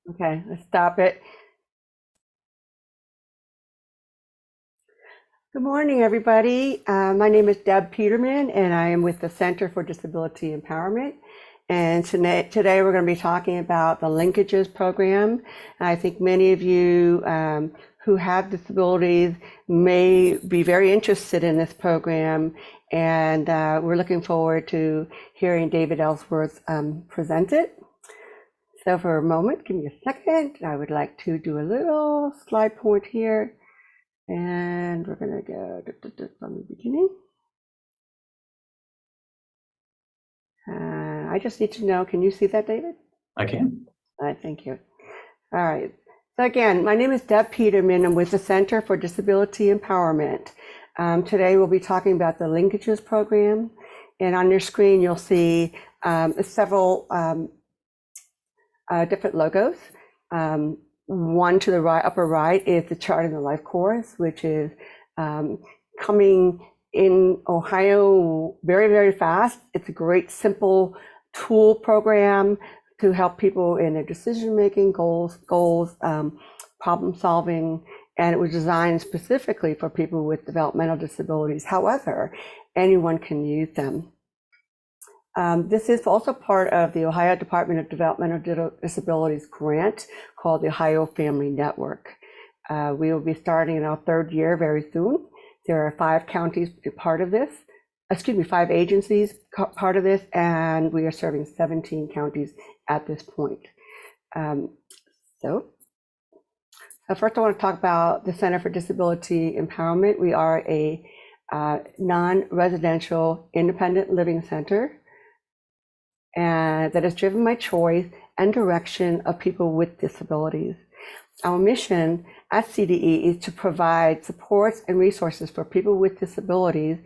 Okay, let's stop it. Good morning, everybody. My name is Deb Peterman, and I am with the Center for Disability Empowerment. And today we're going to be talking about the LinkAGES program. And I think many of you who have disabilities may be very interested in this program. And we're looking forward to hearing David Ellsworth present it. So for a moment, give me a second. I would like to do a little slide point here. And we're going to go from the beginning. I just need to know, can you see that, David? I can. Thank you. All right. So again, my name is Deb Peterman. I'm with the Center for Disability Empowerment. Today we'll be talking about the LinkAGES program. And on your screen, you'll see several different logos. One to the right, upper right, is the Charting the Life course, which is coming in Ohio very, very fast. It's a great, simple tool program to help people in their decision-making, goals, problem solving, and it was designed specifically for people with developmental disabilities. However, anyone can use them. This is also part of the Ohio Department of Developmental Disabilities grant called the Ohio Family Network. We will be starting in our third year very soon. There are 5 counties part of this, 5 agencies part of this, and we are serving 17 counties at this point. So first I want to talk about the Center for Disability Empowerment. We are a non-residential independent living center and that is driven by choice and direction of people with disabilities. Our mission at CDE is to provide supports and resources for people with disabilities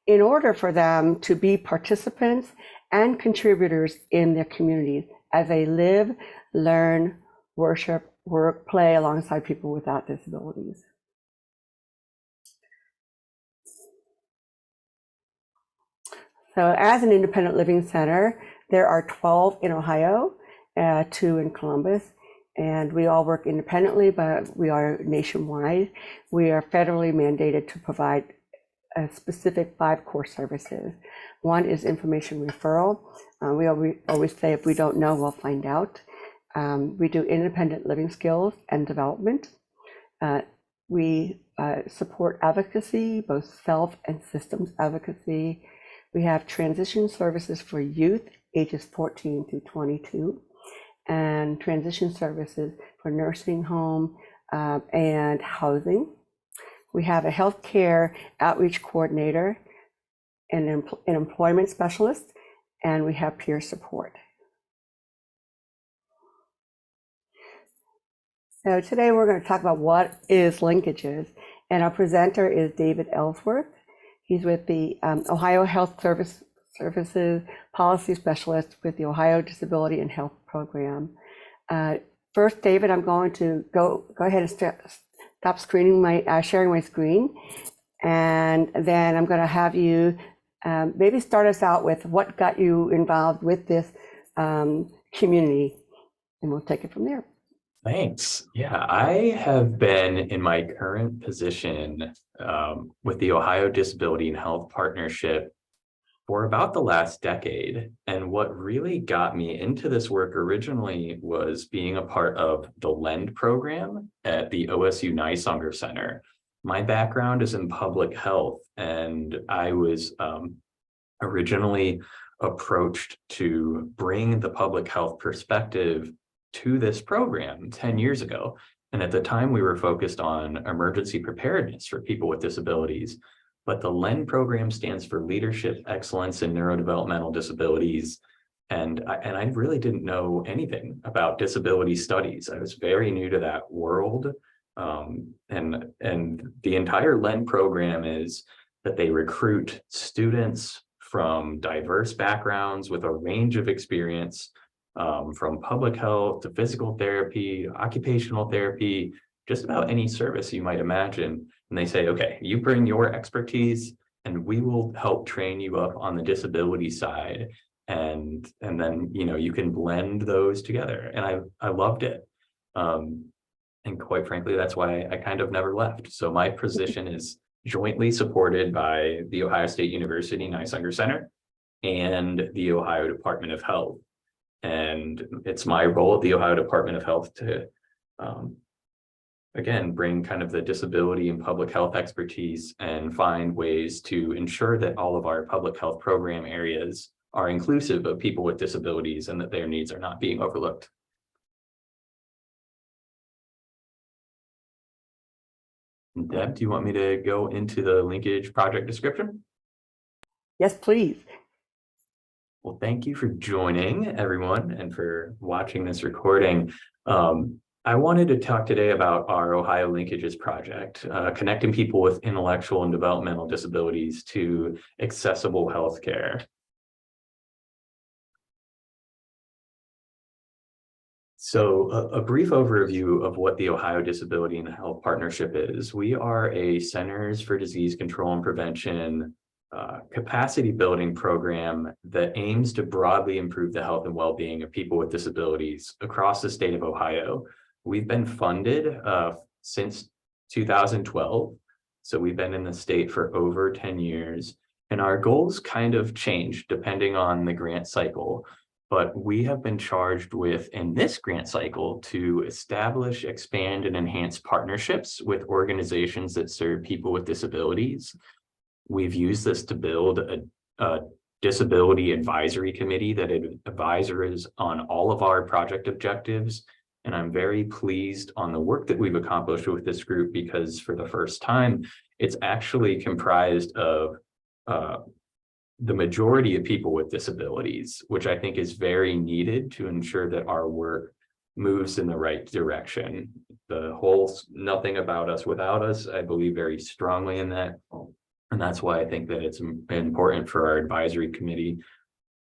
in order for them to be participants and contributors in their communities as they live, learn, worship, work, play alongside people without disabilities. So as an independent living center, there are 12 in Ohio, 2 in Columbus, and we all work independently, but we are nationwide. We are federally mandated to provide a specific 5 core services. One is information referral. We always say if we don't know, we'll find out. We do independent living skills and development. We support advocacy, both self and systems advocacy. We have transition services for youth ages 14 through 22, and transition services for nursing home and housing. We have a healthcare outreach coordinator, an employment specialist, and we have peer support. So today we're going to talk about what is LinkAGES, and our presenter is David Ellsworth. He's with the Ohio Health Services Policy Specialist with the Ohio Disability and Health Program. First, David, I'm going to go ahead and stop sharing my screen, and then I'm going to have you maybe start us out with what got you involved with this community, and we'll take it from there. Thanks. Yeah, I have been in my current position with the Ohio Disability and Health Partnership for about the last decade. And what really got me into this work originally was being a part of the LEND program at the OSU Nisonger Center. My background is in public health, and I was originally approached to bring the public health perspective to this program 10 years ago. And at the time, we were focused on emergency preparedness for people with disabilities. But the LEND program stands for Leadership Excellence in Neurodevelopmental Disabilities. And I really didn't know anything about disability studies. I was very new to that world. And the entire LEND program is that they recruit students from diverse backgrounds with a range of experience, from public health to physical therapy, occupational therapy, just about any service you might imagine. And they say, okay, you bring your expertise and we will help train you up on the disability side. And then, you can blend those together. And I loved it. And quite frankly, that's why I kind of never left. So my position is jointly supported by the Ohio State University Nysinger Center and the Ohio Department of Health. And it's my role at the Ohio Department of Health to, again, bring kind of the disability and public health expertise and find ways to ensure that all of our public health program areas are inclusive of people with disabilities and that their needs are not being overlooked. Deb, do you want me to go into the linkage project description? Yes, please. Well, thank you for joining, everyone, and for watching this recording. I wanted to talk today about our Ohio LinkAGES project, connecting people with intellectual and developmental disabilities to accessible healthcare. So a brief overview of what the Ohio Disability and Health Partnership is. We are a Centers for Disease Control and Prevention capacity building program that aims to broadly improve the health and well-being of people with disabilities across the state of Ohio. We've been funded since 2012. So we've been in the state for over 10 years, and our goals kind of change depending on the grant cycle. But we have been charged with, in this grant cycle, to establish, expand, and enhance partnerships with organizations that serve people with disabilities. We've used this to build a disability advisory committee that advises on all of our project objectives. And I'm very pleased on the work that we've accomplished with this group, because for the first time, it's actually comprised of the majority of people with disabilities, which I think is very needed to ensure that our work moves in the right direction. The whole "nothing about us without us," I believe very strongly in that. And that's why I think that it's important for our advisory committee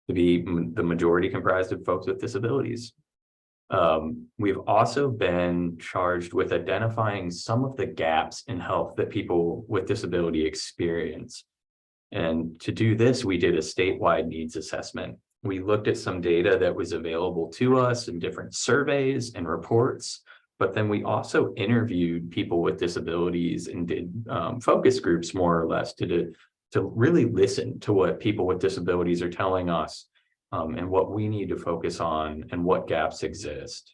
to be the majority comprised of folks with disabilities. We've also been charged with identifying some of the gaps in health that people with disability experience. And to do this, we did a statewide needs assessment. We looked at some data that was available to us in different surveys and reports, but then we also interviewed people with disabilities and did focus groups, more or less, to really listen to what people with disabilities are telling us and what we need to focus on and what gaps exist.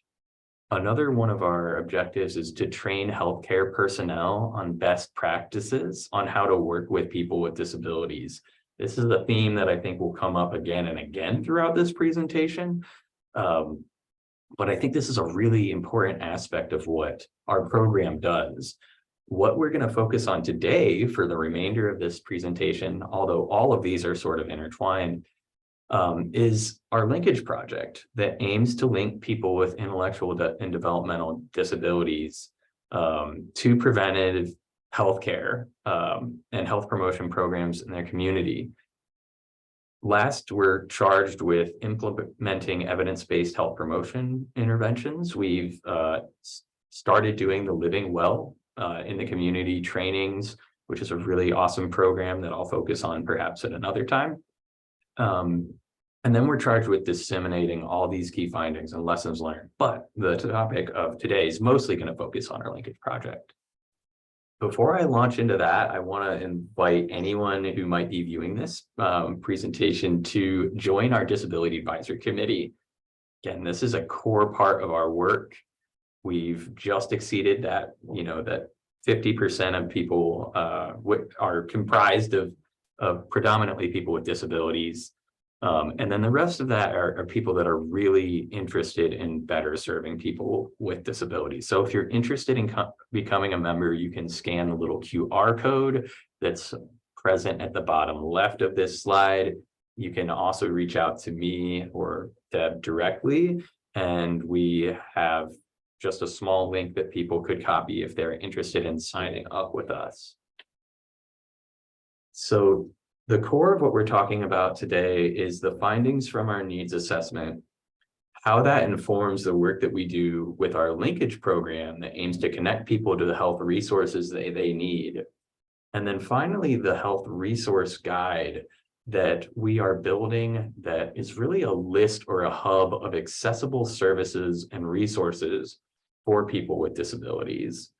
Another one of our objectives is to train healthcare personnel on best practices on how to work with people with disabilities. This is a theme that I think will come up again and again throughout this presentation. But I think this is a really important aspect of what our program does. What we're going to focus on today for the remainder of this presentation, although all of these are sort of intertwined, is our linkage project that aims to link people with intellectual and developmental disabilities to preventative healthcare and health promotion programs in their community. Last, we're charged with implementing evidence-based health promotion interventions. We've started doing the Living Well in the community trainings, which is a really awesome program that I'll focus on perhaps at another time. And then we're charged with disseminating all these key findings and lessons learned. But the topic of today is mostly going to focus on our linkage project. Before I launch into that, I want to invite anyone who might be viewing this presentation to join our Disability Advisory Committee. Again, this is a core part of our work. We've just exceeded that, that 50% of people are comprised of predominantly people with disabilities. And then the rest of that are people that are really interested in better serving people with disabilities. So if you're interested in becoming a member, you can scan the little QR code that's present at the bottom left of this slide. You can also reach out to me or Deb directly, and we have just a small link that people could copy if they're interested in signing up with us. So the core of what we're talking about today is the findings from our needs assessment, how that informs the work that we do with our linkage program that aims to connect people to the health resources they need. And then finally, the health resource guide that we are building that is really a list or a hub of accessible services and resources for people with disabilities.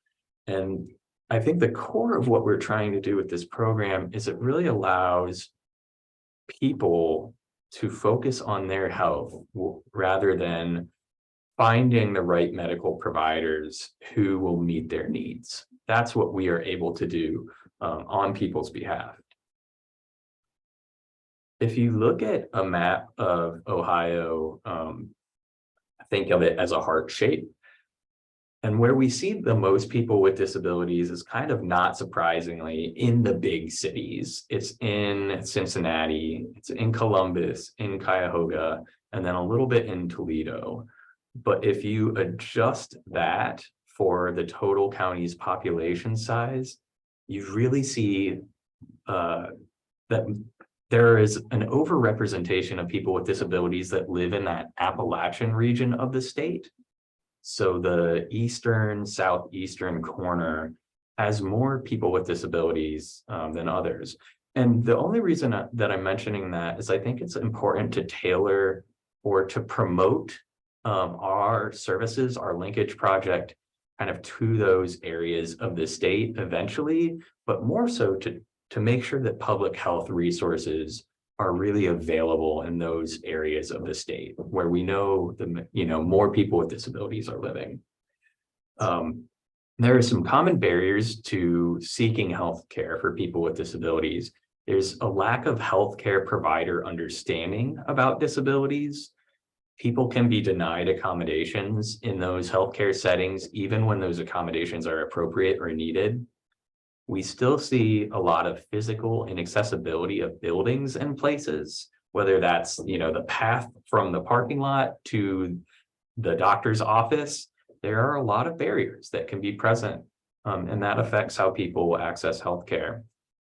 And I think the core of what we're trying to do with this program is it really allows people to focus on their health rather than finding the right medical providers who will meet their needs. That's what we are able to do on people's behalf. If you look at a map of Ohio, think of it as a heart shape. And where we see the most people with disabilities is kind of not surprisingly in the big cities. It's in Cincinnati, it's in Columbus, in Cuyahoga, and then a little bit in Toledo. But if you adjust that for the total county's population size, you really see that there is an overrepresentation of people with disabilities that live in that Appalachian region of the state. So the eastern, southeastern corner has more people with disabilities than others. And the only reason that I'm mentioning that is I think it's important to tailor or to promote our services, our linkage project, kind of to those areas of the state eventually, but more so to make sure that public health resources are really available in those areas of the state where we know more people with disabilities are living. There are some common barriers to seeking health care for people with disabilities. There's a lack of healthcare provider understanding about disabilities. People can be denied accommodations in those healthcare settings, even when those accommodations are appropriate or needed. We still see a lot of physical inaccessibility of buildings and places, whether that's, the path from the parking lot to the doctor's office. There are a lot of barriers that can be present, and that affects how people access healthcare.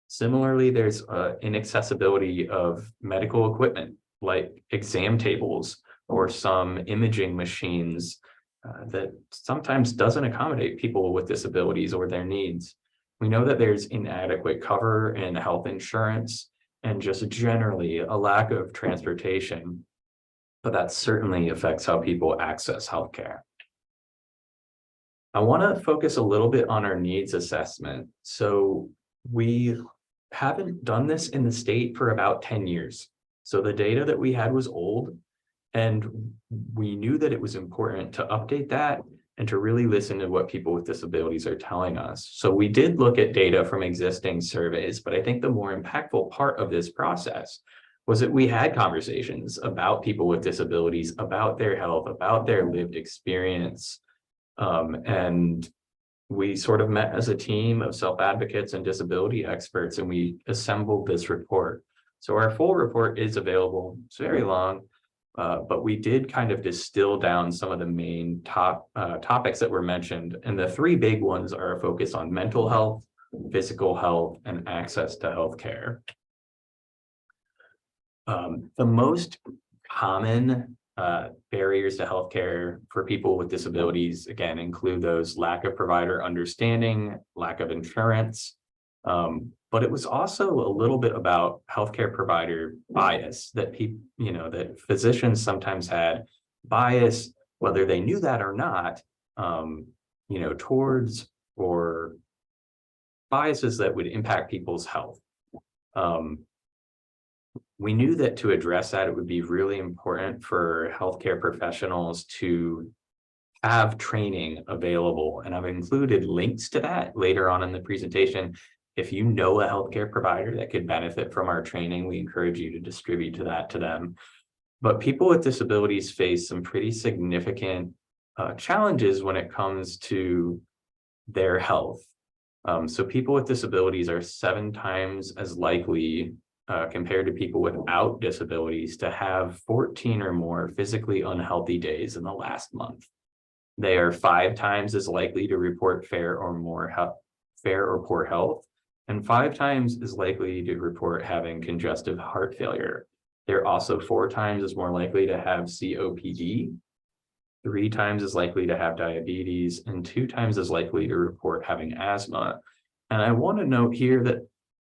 Similarly, there's inaccessibility of medical equipment like exam tables or some imaging machines that sometimes doesn't accommodate people with disabilities or their needs. We know that there's inadequate cover in health insurance and just generally a lack of transportation, but that certainly affects how people access healthcare. I want to focus a little bit on our needs assessment. So we haven't done this in the state for about 10 years. So the data that we had was old, and we knew that it was important to update that and to really listen to what people with disabilities are telling us. So we did look at data from existing surveys, but I think the more impactful part of this process was that we had conversations about people with disabilities, about their health, about their lived experience. And we sort of met as a team of self-advocates and disability experts, and we assembled this report. So our full report is available. It's very long. But we did kind of distill down some of the main topics that were mentioned. And the three big ones are a focus on mental health, physical health, and access to healthcare. The most common barriers to healthcare for people with disabilities, again, include those lack of provider understanding, lack of insurance, but it was also a little bit about healthcare provider bias that people, that physicians sometimes had bias, whether they knew that or not, towards or biases that would impact people's health. We knew that to address that, it would be really important for healthcare professionals to have training available. And I've included links to that later on in the presentation. If you know a healthcare provider that could benefit from our training, we encourage you to distribute that to them. But people with disabilities face some pretty significant challenges when it comes to their health. So people with disabilities are 7 times as likely compared to people without disabilities to have 14 or more physically unhealthy days in the last month. They are 5 times as likely to report fair or poor health, and 5 times as likely to report having congestive heart failure. They're also 4 times as more likely to have COPD, 3 times as likely to have diabetes, and 2 times as likely to report having asthma. And I want to note here that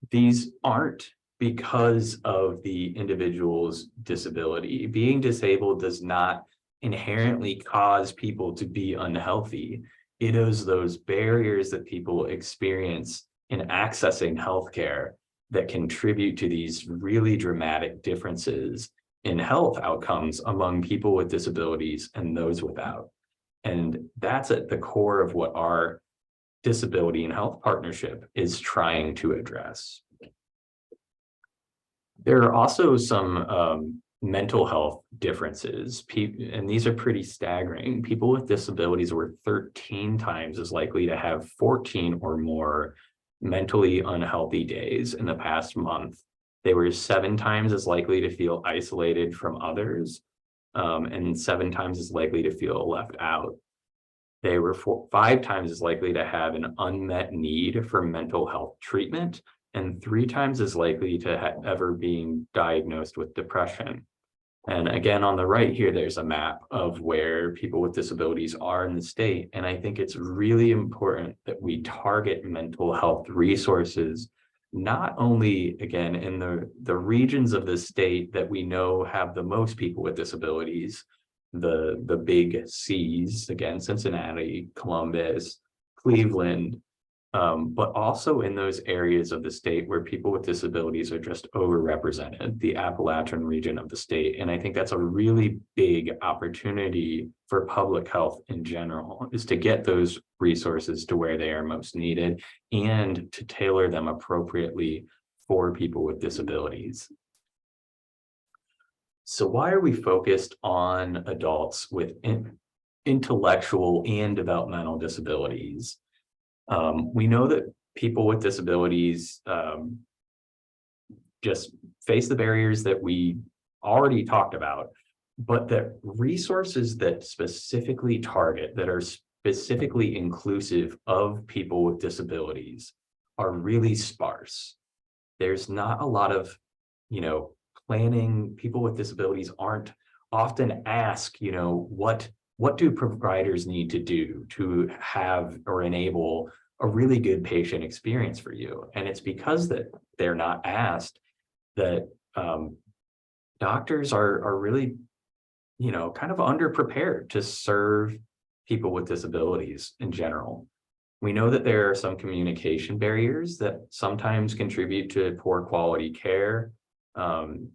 these aren't because of the individual's disability. Being disabled does not inherently cause people to be unhealthy. It is those barriers that people experience in accessing healthcare that contribute to these really dramatic differences in health outcomes among people with disabilities and those without. And that's at the core of what our disability and health partnership is trying to address. There are also some mental health differences, and these are pretty staggering. People with disabilities were 13 times as likely to have 14 or more mentally unhealthy days in the past month. They were 7 times as likely to feel isolated from others, and 7 times as likely to feel left out. They were 5 times as likely to have an unmet need for mental health treatment, and 3 times as likely to ever being diagnosed with depression. And again, on the right here, there's a map of where people with disabilities are in the state. And I think it's really important that we target mental health resources, not only, again, in the regions of the state that we know have the most people with disabilities, the big C's, again, Cincinnati, Columbus, Cleveland, but also in those areas of the state where people with disabilities are just overrepresented, the Appalachian region of the state. And I think that's a really big opportunity for public health in general, is to get those resources to where they are most needed and to tailor them appropriately for people with disabilities. So why are we focused on adults with intellectual and developmental disabilities? We know that people with disabilities just face the barriers that we already talked about, but that resources that specifically target, that are specifically inclusive of people with disabilities are really sparse. There's not a lot of, planning. People with disabilities aren't often asked, what do providers need to do to have or enable a really good patient experience for you? And it's because that they're not asked that doctors are really, kind of underprepared to serve people with disabilities in general. We know that there are some communication barriers that sometimes contribute to poor quality care.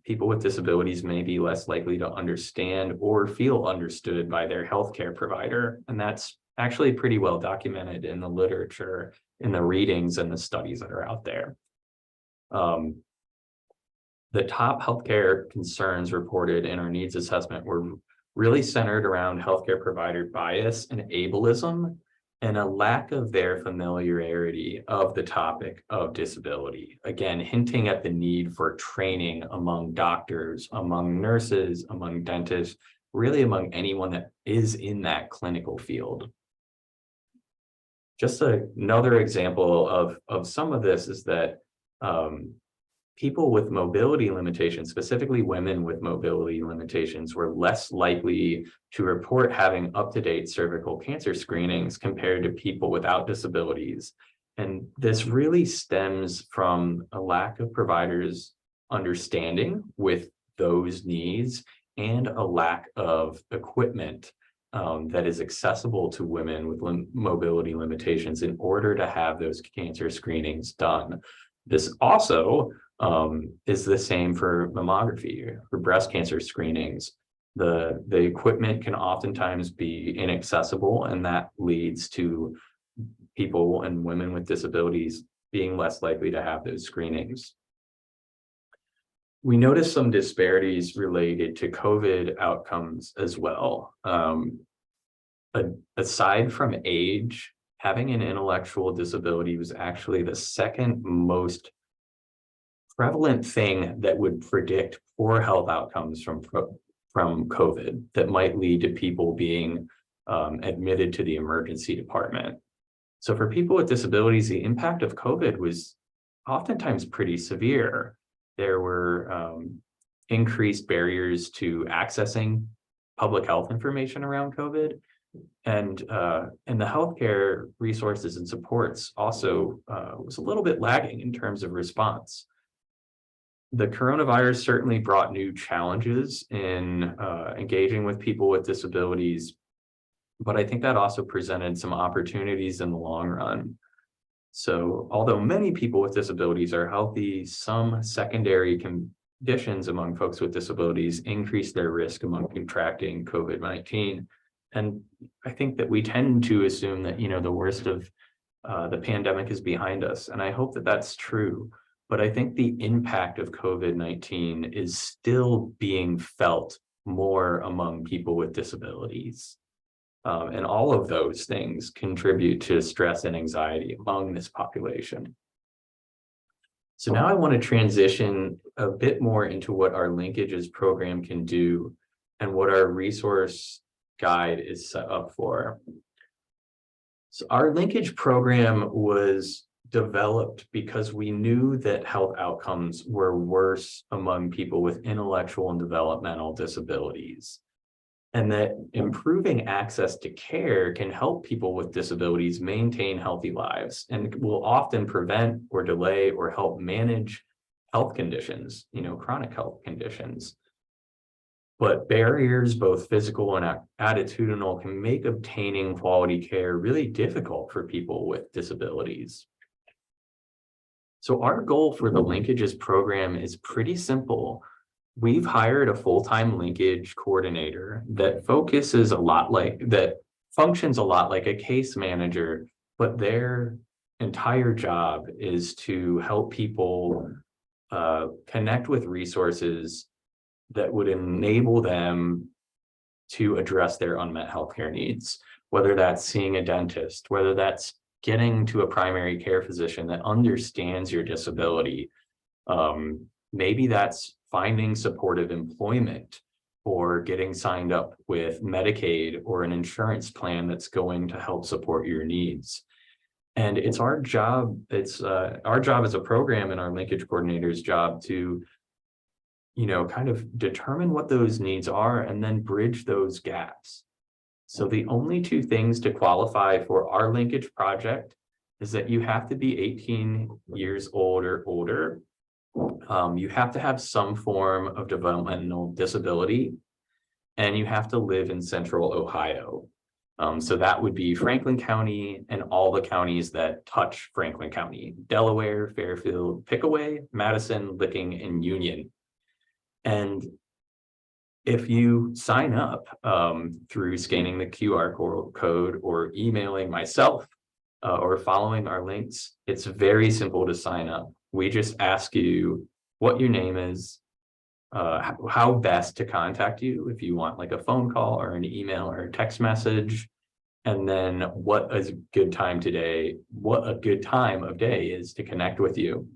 People with disabilities may be less likely to understand or feel understood by their healthcare provider. And that's actually pretty well documented in the literature, in the readings and the studies that are out there. The top healthcare concerns reported in our needs assessment were really centered around healthcare provider bias and ableism, and a lack of their familiarity of the topic of disability. Again, hinting at the need for training among doctors, among nurses, among dentists, really among anyone that is in that clinical field. Just another example of some of this is that people with mobility limitations, specifically women with mobility limitations, were less likely to report having up-to-date cervical cancer screenings compared to people without disabilities. And this really stems from a lack of providers' understanding with those needs and a lack of equipment that is accessible to women with mobility limitations in order to have those cancer screenings done. This also is the same for mammography, for breast cancer screenings. The equipment can oftentimes be inaccessible, and that leads to people and women with disabilities being less likely to have those screenings. We noticed some disparities related to COVID outcomes as well. Aside from age, having an intellectual disability was actually the second most prevalent thing that would predict poor health outcomes from COVID that might lead to people being admitted to the emergency department. So for people with disabilities, the impact of COVID was oftentimes pretty severe. There were increased barriers to accessing public health information around COVID. And the healthcare resources and supports also was a little bit lagging in terms of response. the coronavirus certainly brought new challenges in engaging with people with disabilities, but I think that also presented some opportunities in the long run. So although many people with disabilities are healthy, some secondary conditions among folks with disabilities increase their risk among contracting COVID-19. And I think that we tend to assume that, the worst of the pandemic is behind us. And I hope that that's true. But I think the impact of COVID-19 is still being felt more among people with disabilities. And all of those things contribute to stress and anxiety among this population. So now I want to transition a bit more into what our LinkAGES program can do and what our resource guide is set up for. So our LinkAGE program was developed because we knew that health outcomes were worse among people with intellectual and developmental disabilities, and that improving access to care can help people with disabilities maintain healthy lives and will often prevent or delay or help manage health conditions, chronic health conditions. But barriers, both physical and attitudinal, can make obtaining quality care really difficult for people with disabilities. So our goal for the LinkAGES program is pretty simple. We've hired a full-time linkage coordinator that functions a lot like a case manager, but their entire job is to help people connect with resources that would enable them to address their unmet healthcare needs, whether that's seeing a dentist, whether that's getting to a primary care physician that understands your disability. Maybe that's finding supportive employment or getting signed up with Medicaid or an insurance plan that's going to help support your needs. And it's our job, as a program and our linkage coordinator's job to kind of determine what those needs are and then bridge those gaps. So the only two things to qualify for our linkage project is that you have to be 18 years old or older. You have to have some form of developmental disability, and you have to live in Central Ohio. So that would be Franklin County and all the counties that touch Franklin County: Delaware, Fairfield, Pickaway, Madison, Licking, and Union. And if you sign up through scanning the QR code or emailing myself or following our links, it's very simple to sign up. We just ask you what your name is, how best to contact you if you want like a phone call or an email or a text message, and then what a good time of day is to connect with you.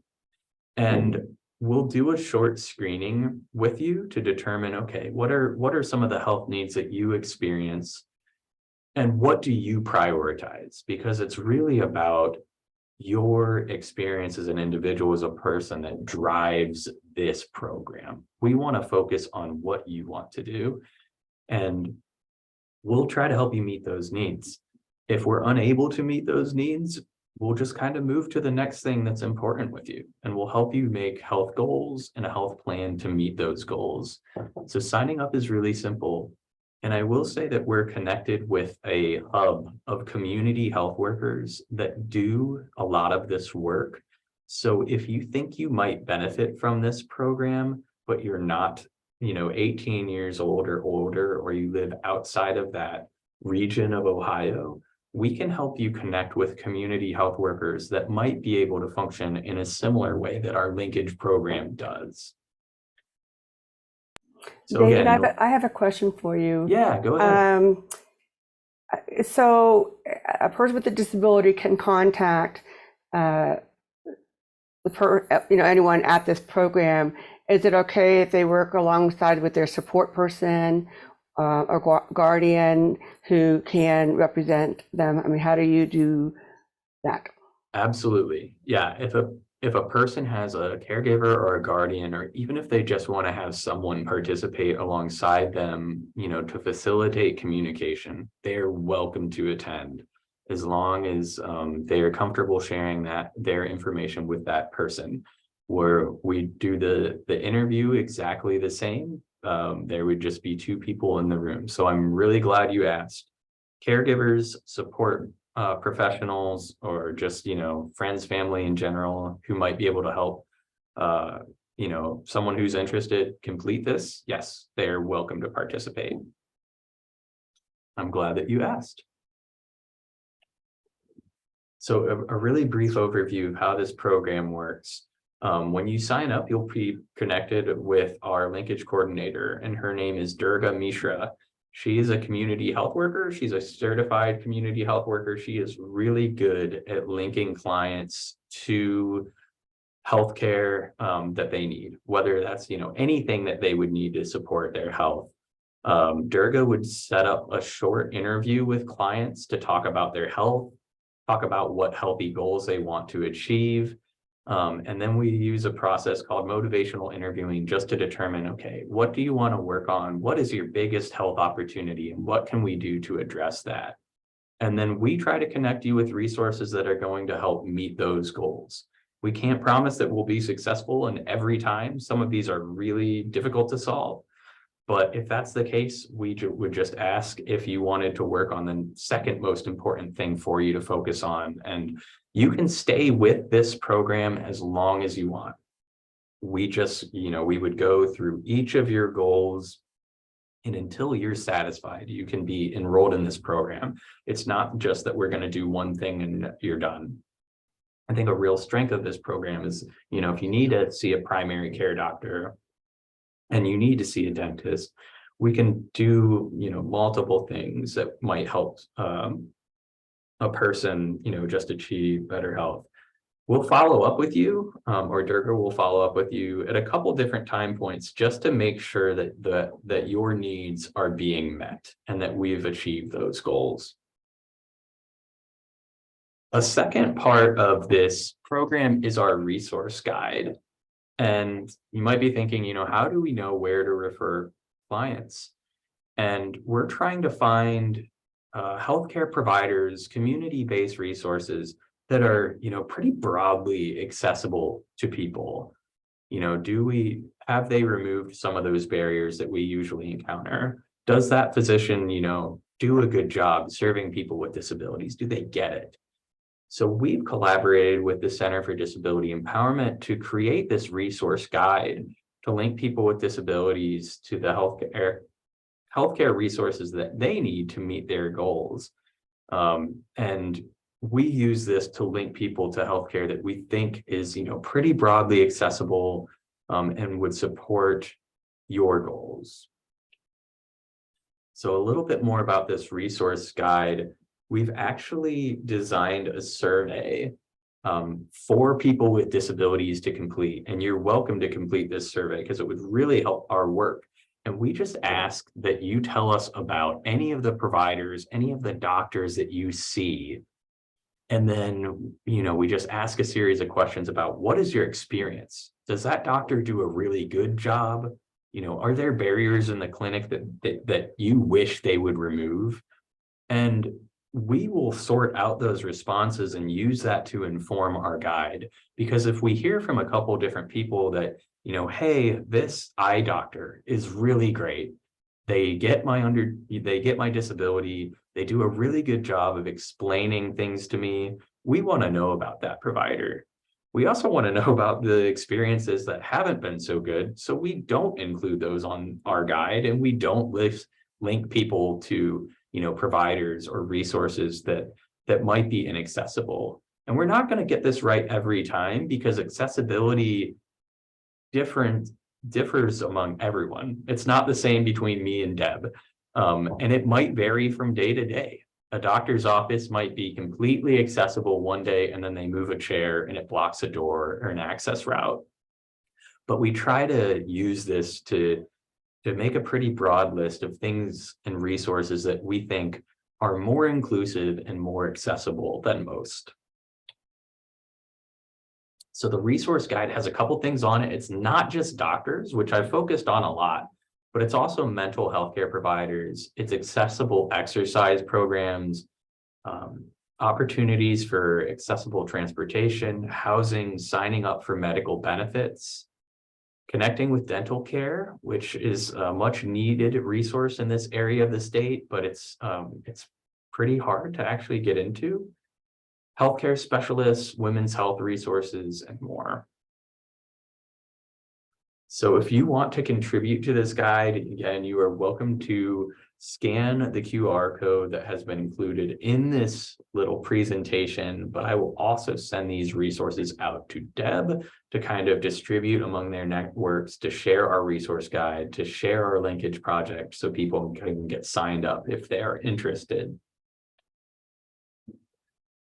And we'll do a short screening with you to determine, okay, what are some of the health needs that you experience and what do you prioritize? Because it's really about your experience as an individual, as a person, that drives this program. We want to focus on what you want to do, and we'll try to help you meet those needs. If we're unable to meet those needs, we'll just kind of move to the next thing that's important with you, and we'll help you make health goals and a health plan to meet those goals. So signing up is really simple. And I will say that we're connected with a hub of community health workers that do a lot of this work. So if you think you might benefit from this program, but you're not, 18 years old or older, or you live outside of that region of Ohio, we can help you connect with community health workers that might be able to function in a similar way that our linkage program does. So David, again, I have a question for you. Yeah, go ahead. So a person with a disability can contact anyone at this program. Is it okay if they work alongside with their support person or guardian who can represent them? I mean, how do you do that? Absolutely. Yeah. If a person has a caregiver or a guardian, or even if they just want to have someone participate alongside them, to facilitate communication, they're welcome to attend, as long as they are comfortable sharing their information with that person. where we do the interview exactly the same. There would just be 2 people in the room. So I'm really glad you asked. Caregivers, support professionals, or just, friends, family in general who might be able to help, someone who's interested complete this. Yes, they're welcome to participate. I'm glad that you asked. So a really brief overview of how this program works. When you sign up, you'll be connected with our linkage coordinator, and her name is Durga Mishra. She is a community health worker. She's a certified community health worker. She is really good at linking clients to healthcare that they need, whether that's, anything that they would need to support their health. Durga would set up a short interview with clients to talk about their health, talk about what healthy goals they want to achieve. And then we use a process called motivational interviewing just to determine, okay, what do you want to work on? What is your biggest health opportunity? And what can we do to address that? And then we try to connect you with resources that are going to help meet those goals. We can't promise that we'll be successful in every time. Some of these are really difficult to solve. But if that's the case, we would just ask if you wanted to work on the second most important thing for you to focus on. And you can stay with this program as long as you want. We just, we would go through each of your goals, and until you're satisfied, you can be enrolled in this program. It's not just that we're going to do one thing and you're done. I think a real strength of this program is, if you need to see a primary care doctor and you need to see a dentist, we can do, multiple things that might help a person, just achieve better health. We'll follow up with you, or Durga will follow up with you at a couple different time points just to make sure that your needs are being met and that we've achieved those goals. A second part of this program is our resource guide. And you might be thinking, how do we know where to refer clients? And we're trying to find healthcare providers, community-based resources that are, pretty broadly accessible to people. Have they removed some of those barriers that we usually encounter? Does that physician, do a good job serving people with disabilities? Do they get it? So we've collaborated with the Center for Disability Empowerment to create this resource guide to link people with disabilities to the healthcare resources that they need to meet their goals. And we use this to link people to healthcare that we think is, pretty broadly accessible and would support your goals. So a little bit more about this resource guide. We've actually designed a survey for people with disabilities to complete, and you're welcome to complete this survey because it would really help our work. And we just ask that you tell us about any of the providers, any of the doctors that you see. And then, we just ask a series of questions about what is your experience? Does that doctor do a really good job? Are there barriers in the clinic that you wish they would remove? And we will sort out those responses and use that to inform our guide. Because if we hear from a couple of different people that, hey, this eye doctor is really great. They get my disability. They do a really good job of explaining things to me. We want to know about that provider. We also want to know about the experiences that haven't been so good. So we don't include those on our guide, and we don't link people to providers or resources that might be inaccessible. And we're not going to get this right every time because accessibility differs among everyone. It's not the same between me and Deb. And it might vary from day to day. A doctor's office might be completely accessible one day and then they move a chair and it blocks a door or an access route. But we try to use this to make a pretty broad list of things and resources that we think are more inclusive and more accessible than most. So the resource guide has a couple things on it. It's not just doctors, which I've focused on a lot, but it's also mental health care providers. It's accessible exercise programs, opportunities for accessible transportation, housing, signing up for medical benefits, connecting with dental care, which is a much needed resource in this area of the state, but it's pretty hard to actually get into. Healthcare specialists, women's health resources, and more. So if you want to contribute to this guide, again, you are welcome to scan the QR code that has been included in this little presentation, but I will also send these resources out to Deb to kind of distribute among their networks, to share our resource guide, to share our linkage project so people can get signed up if they are interested.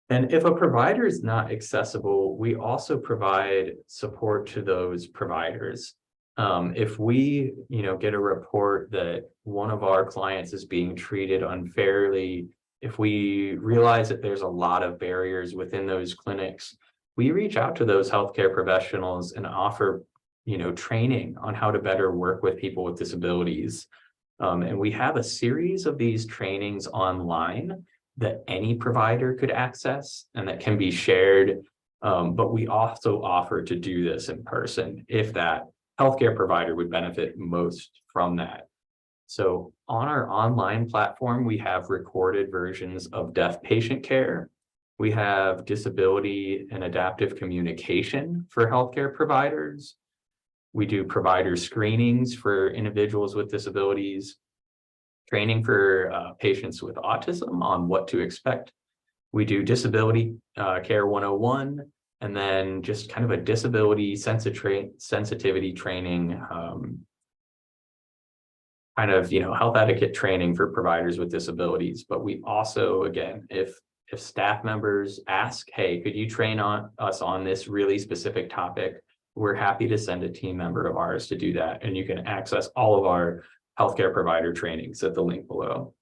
And if a provider is not accessible, we also provide support to those providers. If we, get a report that one of our clients is being treated unfairly, if we realize that there's a lot of barriers within those clinics, we reach out to those healthcare professionals and offer, training on how to better work with people with disabilities. And we have a series of these trainings online that any provider could access and that can be shared. But we also offer to do this in person if that healthcare provider would benefit most from that. So on our online platform, we have recorded versions of deaf patient care. We have disability and adaptive communication for healthcare providers. We do provider screenings for individuals with disabilities, training for patients with autism on what to expect. We do disability care 101, and then just kind of a disability sensitivity training, kind of, health etiquette training for providers with disabilities. But we also, again, if staff members ask, hey, could you train us on this really specific topic, we're happy to send a team member of ours to do that. And you can access all of our healthcare provider trainings at the link below.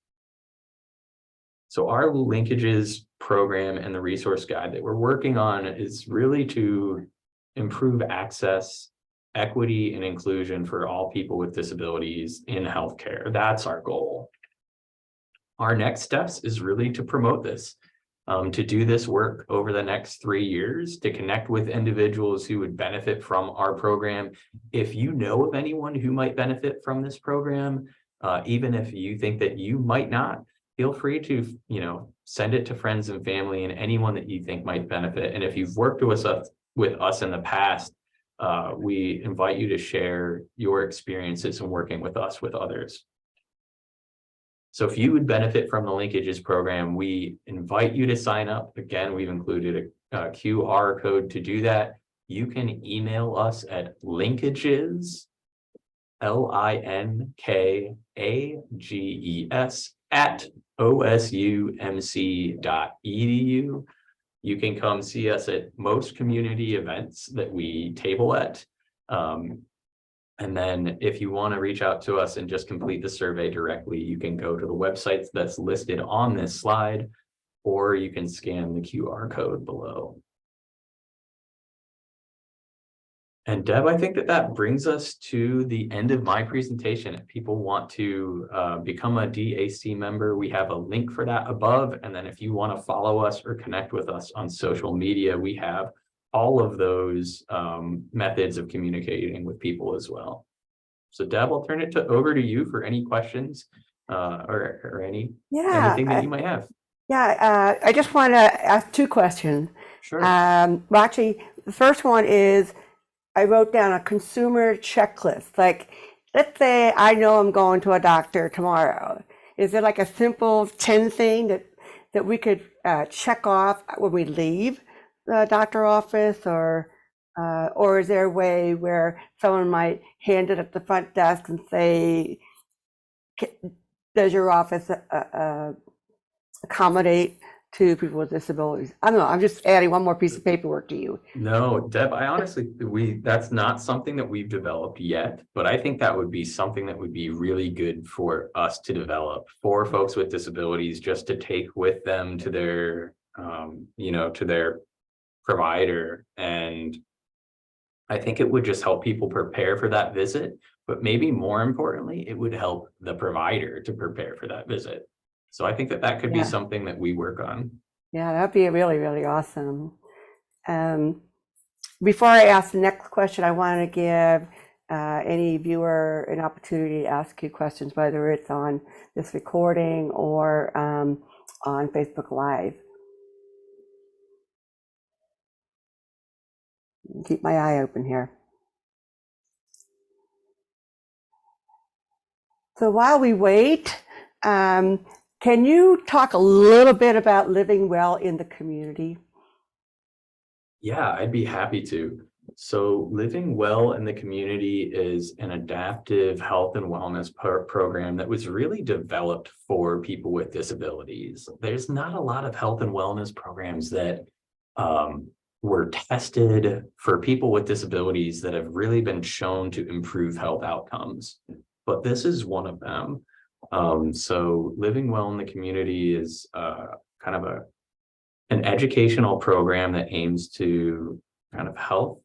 So our LinkAGES program and the resource guide that we're working on is really to improve access, equity, and inclusion for all people with disabilities in healthcare. That's our goal. Our next steps is really to promote this, to do this work over the next 3 years, to connect with individuals who would benefit from our program. If you know of anyone who might benefit from this program, even if you think that you might not, feel free to, send it to friends and family and anyone that you think might benefit. And if you've worked with us in the past, we invite you to share your experiences in working with us with others. So if you would benefit from the LinkAGES program, we invite you to sign up. Again, we've included a QR code to do that. You can email us at LinkAGES, LinkAGES @osumc.edu. You can come see us at most community events that we table at. And then if you want to reach out to us and just complete the survey directly, you can go to the website that's listed on this slide, or you can scan the QR code below. And Deb, I think that brings us to the end of my presentation. If people want to become a DAC member, we have a link for that above. And then if you want to follow us or connect with us on social media, we have all of those methods of communicating with people as well. So Deb, I'll turn it over to you for any questions or anything that you might have. Yeah, I just want to ask 2 questions. Sure. Well, actually, the first one is, I wrote down a consumer checklist. Like, let's say I know I'm going to a doctor tomorrow. Is there like a simple 10 thing that we could check off when we leave the doctor office, or is there a way where someone might hand it at the front desk and say, does your office accommodate to people with disabilities? I don't know, I'm just adding one more piece of paperwork to you. No, Deb, I honestly, that's not something that we've developed yet, but I think that would be something that would be really good for us to develop for folks with disabilities, just to take with them to their, to their provider. And I think it would just help people prepare for that visit, but maybe more importantly, it would help the provider to prepare for that visit. So I think that could be something that we work on. Yeah, that'd be really, really awesome. Before I ask the next question, I want to give any viewer an opportunity to ask you questions, whether it's on this recording or on Facebook Live. Keep my eye open here. So while we wait, can you talk a little bit about living well in the community? Yeah, I'd be happy to. So living well in the community is an adaptive health and wellness program that was really developed for people with disabilities. There's not a lot of health and wellness programs that were tested for people with disabilities that have really been shown to improve health outcomes. But this is one of them. So living well in the community is kind of an educational program that aims to kind of help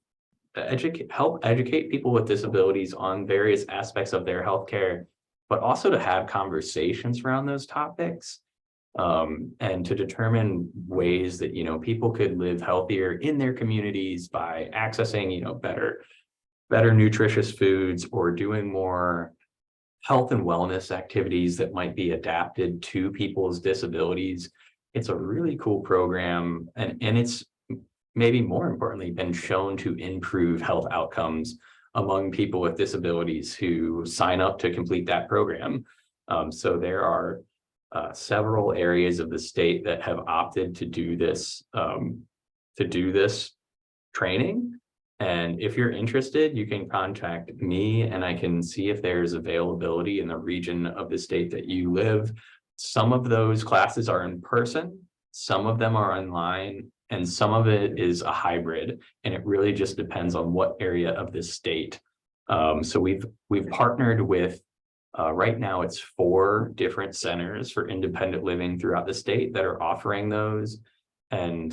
educate people with disabilities on various aspects of their healthcare, but also to have conversations around those topics, and to determine ways that people could live healthier in their communities by accessing better nutritious foods, or doing more health and wellness activities that might be adapted to people's disabilities. It's a really cool program, and it's maybe more importantly been shown to improve health outcomes among people with disabilities who sign up to complete that program. So there are several areas of the state that have opted to do this training. And if you're interested, you can contact me and I can see if there's availability in the region of the state that you live. Some of those classes are in person, some of them are online, and some of it is a hybrid. And it really just depends on what area of the state. So we've partnered with, right now it's 4 different centers for independent living throughout the state that are offering those. And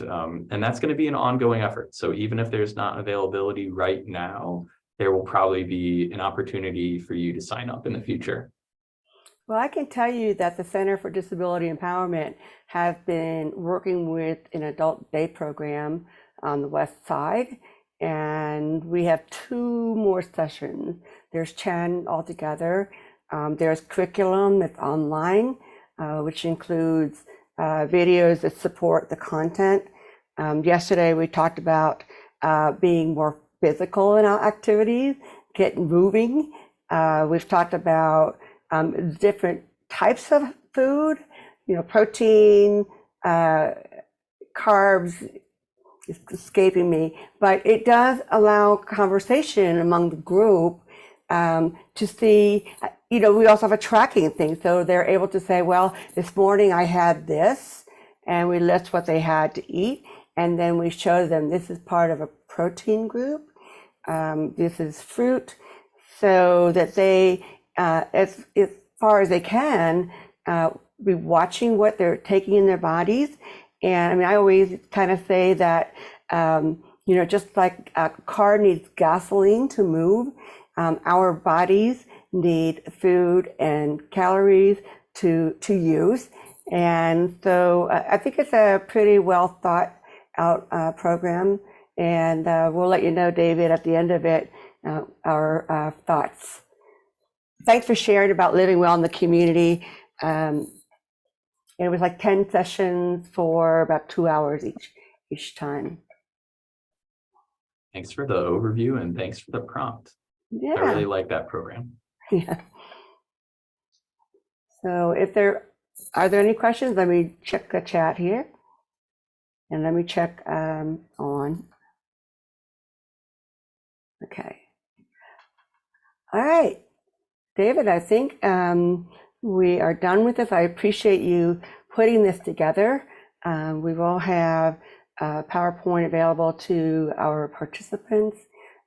that's going to be an ongoing effort. So even if there's not availability right now, there will probably be an opportunity for you to sign up in the future. Well, I can tell you that the Center for Disability Empowerment have been working with an adult day program on the west side, and we have 2 more sessions. There's 10 altogether. There's curriculum that's online, which includes videos that support the content. Yesterday we talked about being more physical in our activities, getting moving. We've talked about different types of food, protein, carbs, it's escaping me, but it does allow conversation among the group to see, we also have a tracking thing. So they're able to say, well, this morning I had this, and we list what they had to eat. And then we show them this is part of a protein group. This is fruit, so that they, as far as they can, be watching what they're taking in their bodies. And I mean, I always kind of say that, just like a car needs gasoline to move, our bodies need food and calories to use. And so I think it's a pretty well thought out program. And we'll let you know, David, at the end of it, our thoughts. Thanks for sharing about living well in the community. It was like 10 sessions for about 2 hours each time. Thanks for the overview and thanks for the prompt. Yeah. I really like that program. Yeah. So are there any questions? Let me check the chat here. And let me check on. Okay. All right. David, I think we are done with this. I appreciate you putting this together. We will have PowerPoint available to our participants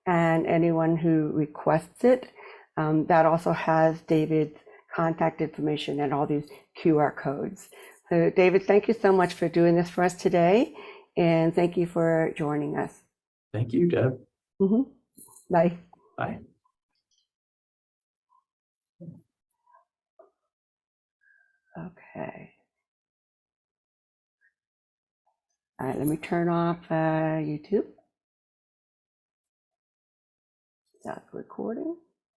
and anyone who requests it. That also has David's contact information and all these QR codes. So David, thank you so much for doing this for us today. And thank you for joining us. Thank you, Deb. Bye. Bye. Okay. All right, let me turn off YouTube. Stop recording.